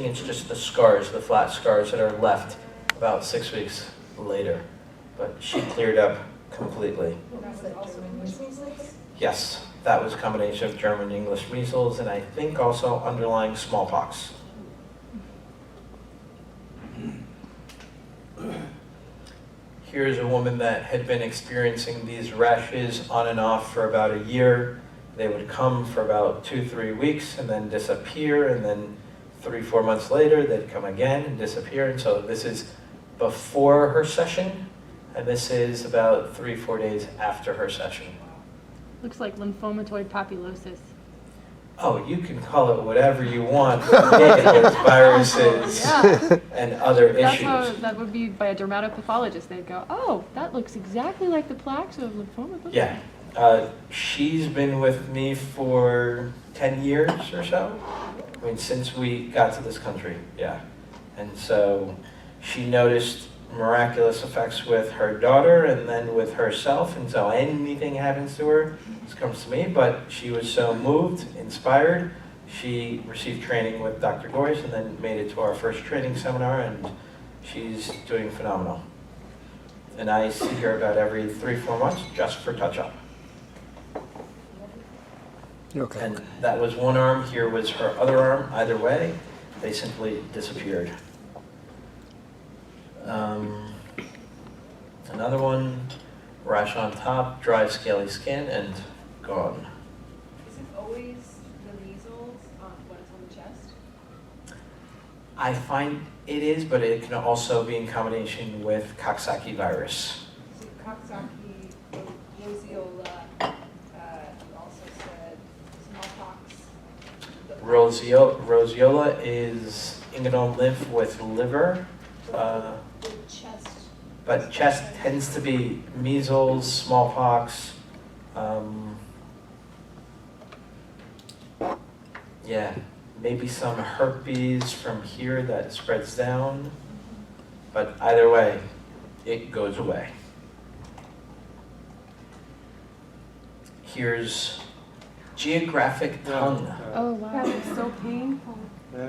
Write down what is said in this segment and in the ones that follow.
itching, it's just the scars, the flat scars that are left about 6 weeks later. But she cleared up completely. Yes, that was a combination of German, English, measles, and I think also underlying smallpox. Here's a woman that had been experiencing these rashes on and off for about a year. They would come for about 2-3 weeks and then disappear, and then 3-4 months later they'd come again and disappear. And so this is before her session, and this is about 3-4 days after her session. Looks like lymphomatoid papulosis. Oh, you can call it whatever you want. Negative viruses Yeah. and other That's issues. how that would be by a dermatopathologist. They'd go, oh, that looks exactly like the plaques of lymphoma. Yeah. She's been with me for 10 years or so. I mean, since we got to this country, yeah. And so she noticed miraculous effects with her daughter and then with herself. And so anything happens to her, this comes to me. But she was so moved, inspired. She received training with Dr. Goyce and then made it to our first training seminar, and she's doing phenomenal. And I see her about every 3-4 months just for touch-up. Okay. And that was one arm, here was her other arm. Either way, they simply disappeared. Another one, rash on top, dry scaly skin, and gone. Is it always the measles when it's on the chest? I find it is, but it can also be in combination with Coxsackie virus. So Coxsackie, roseola, you also said smallpox. Roseola is inguinal lymph with liver. The chest. But chest tends to be measles, smallpox, yeah, maybe some herpes from here that spreads down, but either way, it goes away. Here's geographic tongue. Oh, wow. It's so painful.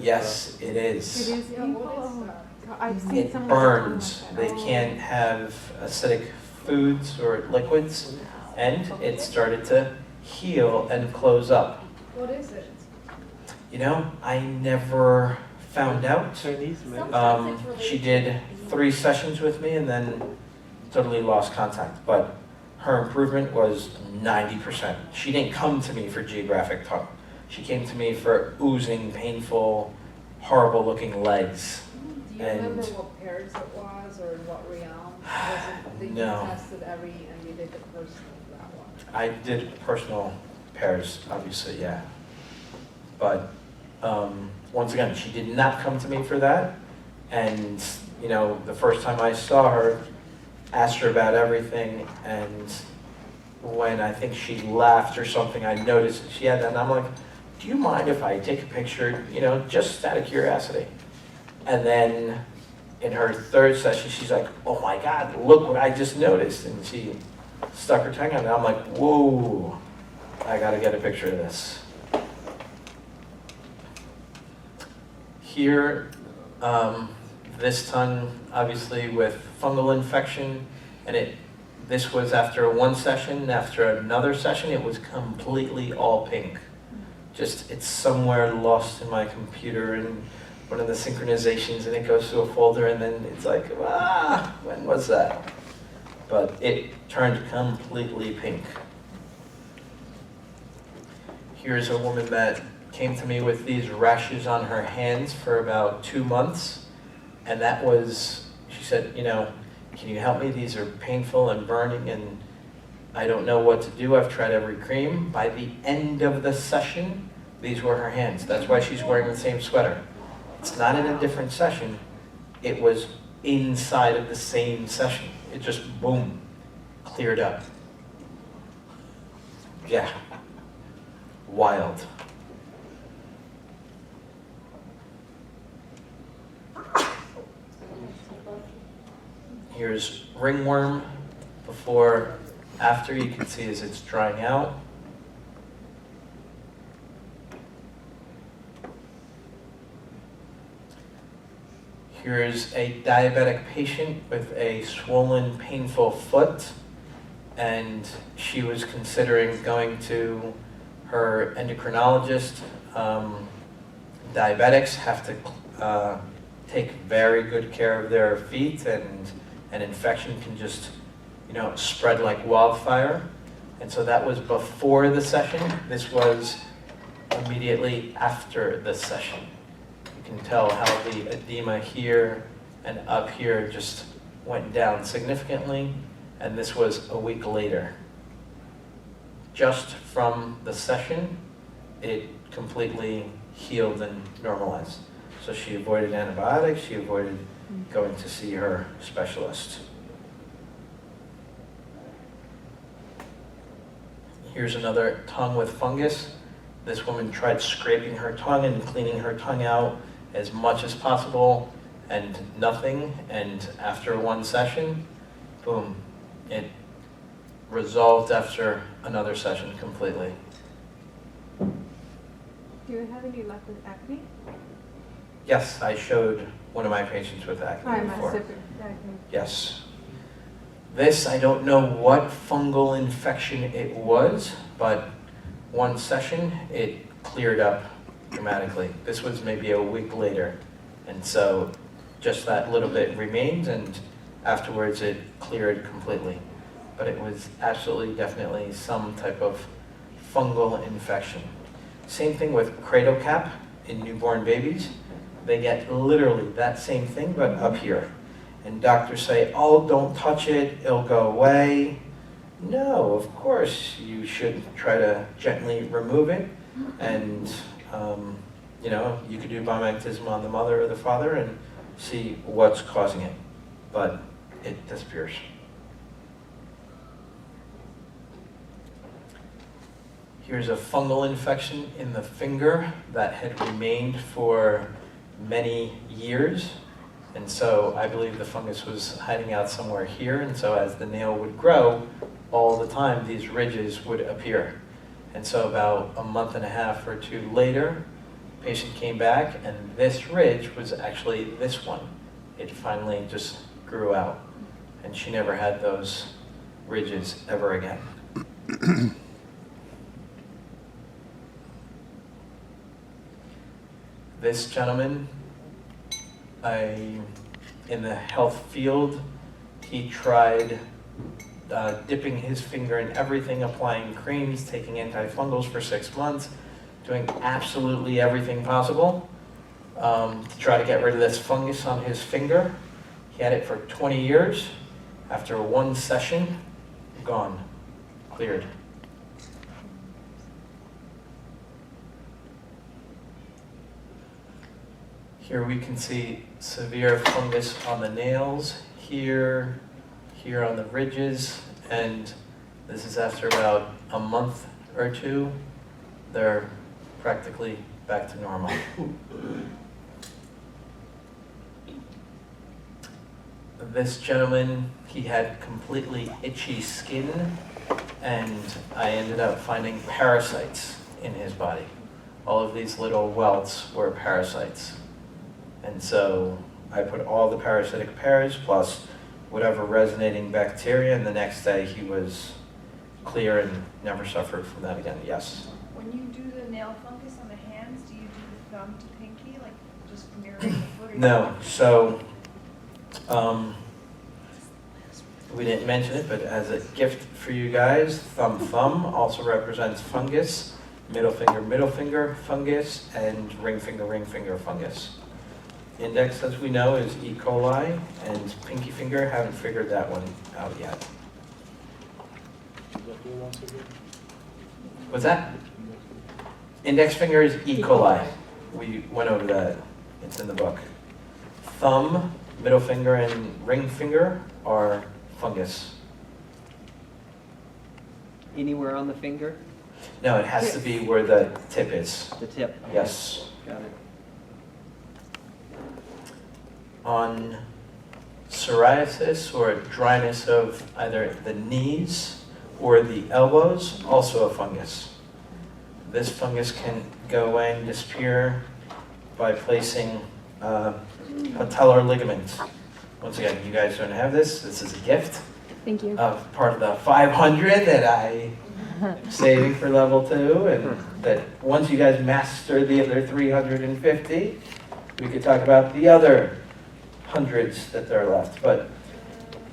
Yes, it is. It is Yeah, painful. what is Oh, that? God, I've seen It someone burns. go They through that. can't have acidic foods or liquids, and it started to heal and close up. What is it? You know, I never found out. Chinese She did 3 sessions with me and then totally lost contact, but her improvement was 90%. She didn't come to me for geographic tongue. She came to me for oozing, painful, horrible looking legs. Do you remember what pairs it was or in what realm? Was it that you No. tested every and you did the personal that one? I did personal pairs, obviously, yeah. But once again, she did not come to me for that. And, you know, the first time I saw her, asked her about everything, and when I think she laughed or something, I noticed that she had that, and I'm like, do you mind if I take a picture, you know, just out of curiosity? And then in her 3rd session, she's like, oh my God, look what I just noticed. And she stuck her tongue out, and I'm like, whoa, I gotta get a picture of this. Here, this tongue, obviously with fungal infection, and this was after one session. After another session, it was completely all pink. Just, it's somewhere lost in my computer and one of the synchronizations, and it goes to a folder, and then it's like, when was that? But it turned completely pink. Here's a woman that came to me with these rashes on her hands for about 2 months, and that was, she said, you know, can you help me? These are painful and burning, and I don't know what to do. I've tried every cream. By the end of the session, these were her hands. That's why she's wearing the same sweater. It's not in a different session. It was inside of the same session. It just, boom, cleared up. Yeah. Wild. Here's ringworm before, after. You can see as it's drying out. Here's a diabetic patient with a swollen, painful foot, and she was considering going to her endocrinologist. Diabetics have to take very good care of their feet, and an infection can just, spread like wildfire. And so that was before the session. This was immediately after the session. You can tell how the edema here and up here just went down significantly, and this was a week later. Just from the session, it completely healed and normalized. So she avoided antibiotics, she avoided going to see her specialist. Here's another tongue with fungus. This woman tried scraping her tongue and cleaning her tongue out as much as possible, and nothing. And after one session, boom, it resolved after another session completely. Do you have any luck with acne? Yes, I showed one of my patients with acne I'm before. acne. Yes. This, I don't know what fungal infection it was, but one session, it cleared up dramatically. This was maybe a week later, and so just that little bit remained, and afterwards it cleared completely. But it was absolutely, definitely some type of fungal infection. Same thing with cradle cap in newborn babies. They get literally that same thing, but up here. And doctors say, oh, don't touch it, it'll go away. No, of course, you should try to gently remove it. And, you could do biomagnetism on the mother or the father and see what's causing it. But it disappears. Here's a fungal infection in the finger that had remained for many years. And so I believe the fungus was hiding out somewhere here, and so as the nail would grow, all the time these ridges would appear. And so about a month and a half or two later, the patient came back, and this ridge was actually this one. It finally just grew out, and she never had those ridges ever again. This gentleman, in the health field, he tried dipping his finger in everything, applying creams, taking antifungals for 6 months, doing absolutely everything possible to try to get rid of this fungus on his finger. He had it for 20 years. After one session, gone, cleared. Here we can see severe fungus on the nails, here on the ridges, and this is after about a month or two. They're practically back to normal. This gentleman, he had completely itchy skin, and I ended up finding parasites in his body. All of these little welts were parasites. And so I put all the parasitic pairs plus whatever resonating bacteria, and the next day he was clear and never suffered from that again. Yes? When you do the nail fungus on the hands, do you do the thumb to pinky, like just mirroring the foot? Or No. So we didn't mention it, but as a gift for you guys, thumb also represents fungus, middle finger fungus, and ring finger fungus. Index, as we know, is E. coli, and pinky finger, haven't figured that one out yet. What's that? Index finger is E. coli. We went over that. It's in the book. Thumb, middle finger, and ring finger are fungus. Anywhere on the finger? No, it has to be where the tip is. The tip? Okay. Yes. Got it. On psoriasis or dryness of either the knees or the elbows, also a fungus. This fungus can go away and disappear by placing patellar ligament. Once again, you guys don't have this. This is a gift Thank you. of part of the 500 that I am saving for level 2, and that once you guys master the other 350, we could talk about the other hundreds that are left. But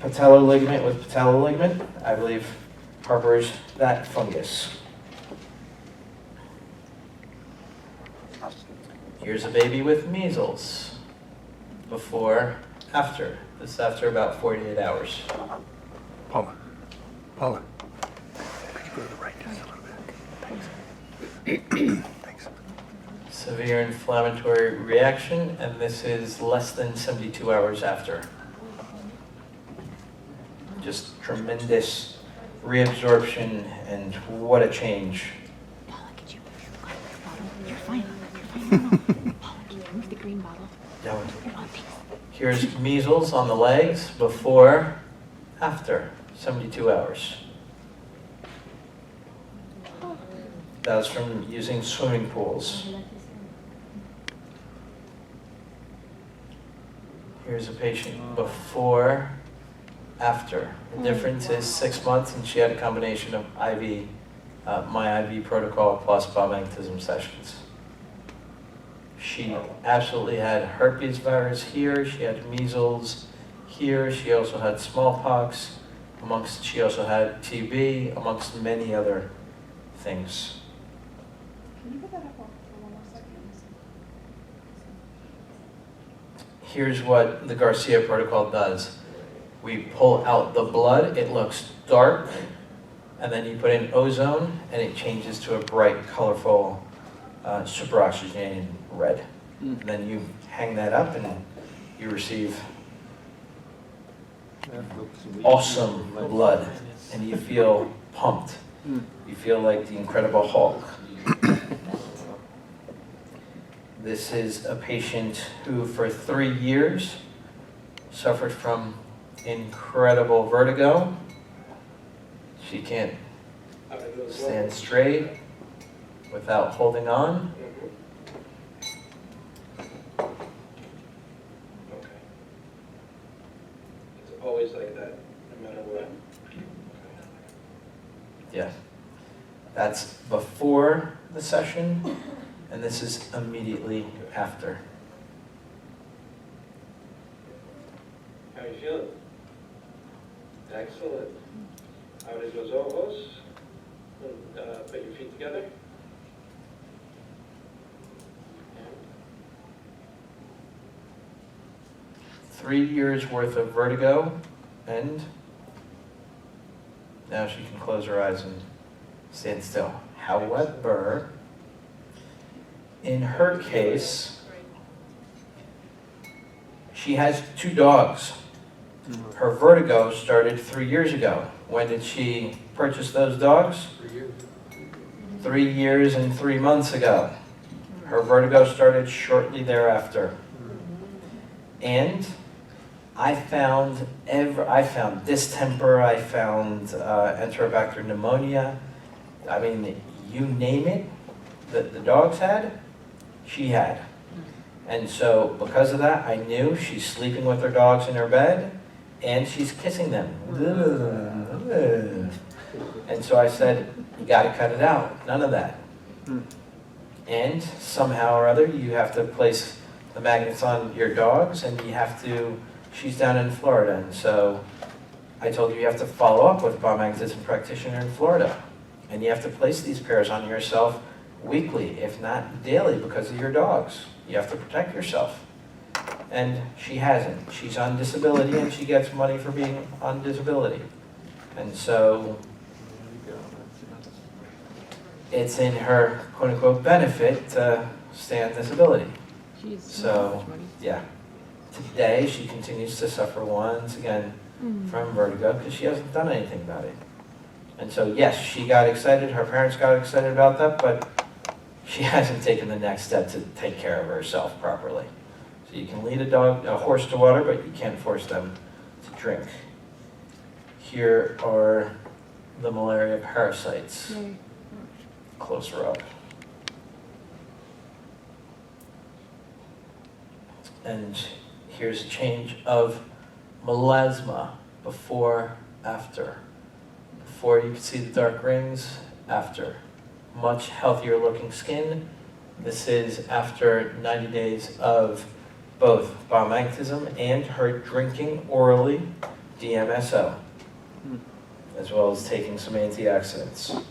patellar ligament with patellar ligament, I believe, harbors that fungus. Here's a baby with measles. Before, after. This is after about 48 hours. Paula. Paula. Could you go to the right just a little bit? Thanks. Severe inflammatory reaction, and this is less than 72 hours after. Just tremendous reabsorption, and what a change. Paula, could you move your bottle? You're fine. You're fine. No. Paula, can you move the green bottle? No. Oh, thanks. Here's measles on the legs, before, after, 72 hours. That was from using swimming pools. Here's a patient before, after. The difference is 6 months, and she had a combination of IV, my IV protocol plus biomagnetism sessions. She absolutely had herpes virus here, she had measles here, she also had smallpox, she also had TB, amongst many other things. Can you put that up for one more second? Here's what the Garcia protocol does. We pull out the blood, it looks dark, and then you put in ozone, and it changes to a bright, colorful superoxygenated red. And then you hang that up, and you receive awesome blood, and you feel pumped. You feel like the Incredible Hulk. This is a patient who for 3 years suffered from incredible vertigo. She can't stand straight without holding on. Okay. It's always like that, no matter what. Yeah. That's before the session, and this is immediately after. How are you feeling? Excellent. Abre los ojos. Put your feet together. 3 years worth of vertigo, and now she can close her eyes and stand still. However, in her case, she has 2 dogs. Her vertigo started 3 years ago. When did she purchase those dogs? 3 years and 3 months ago. Her vertigo started shortly thereafter. And I found distemper, I found Enterobacter pneumonia. I mean, you name it that the dogs had, she had. And so because of that, I knew she's sleeping with her dogs in her bed, and she's kissing them. And so I said, you gotta cut it out, none of that. And somehow or other, you have to place the magnets on your dogs, and you have to, she's down in Florida, and so I told you have to follow up with a biomagnetism practitioner in Florida. And you have to place these pairs on yourself weekly, if not daily, because of your dogs. You have to protect yourself. And she hasn't. She's on disability, and she gets money for being on disability. And so it's in her quote-unquote benefit to stay on disability. Jeez. So, yeah. Today, she continues to suffer once again from vertigo because she hasn't done anything about it. And so, yes, she got excited, her parents got excited about that, but she hasn't taken the next step to take care of herself properly. So you can lead a horse to water, but you can't force them to drink. Here are the malaria parasites. Yay. Closer up. And here's a change of melasma before, after. Before you can see the dark rings, after. Much healthier looking skin. This is after 90 days of both biomagnetism and her drinking orally DMSO, as well as taking some antioxidants.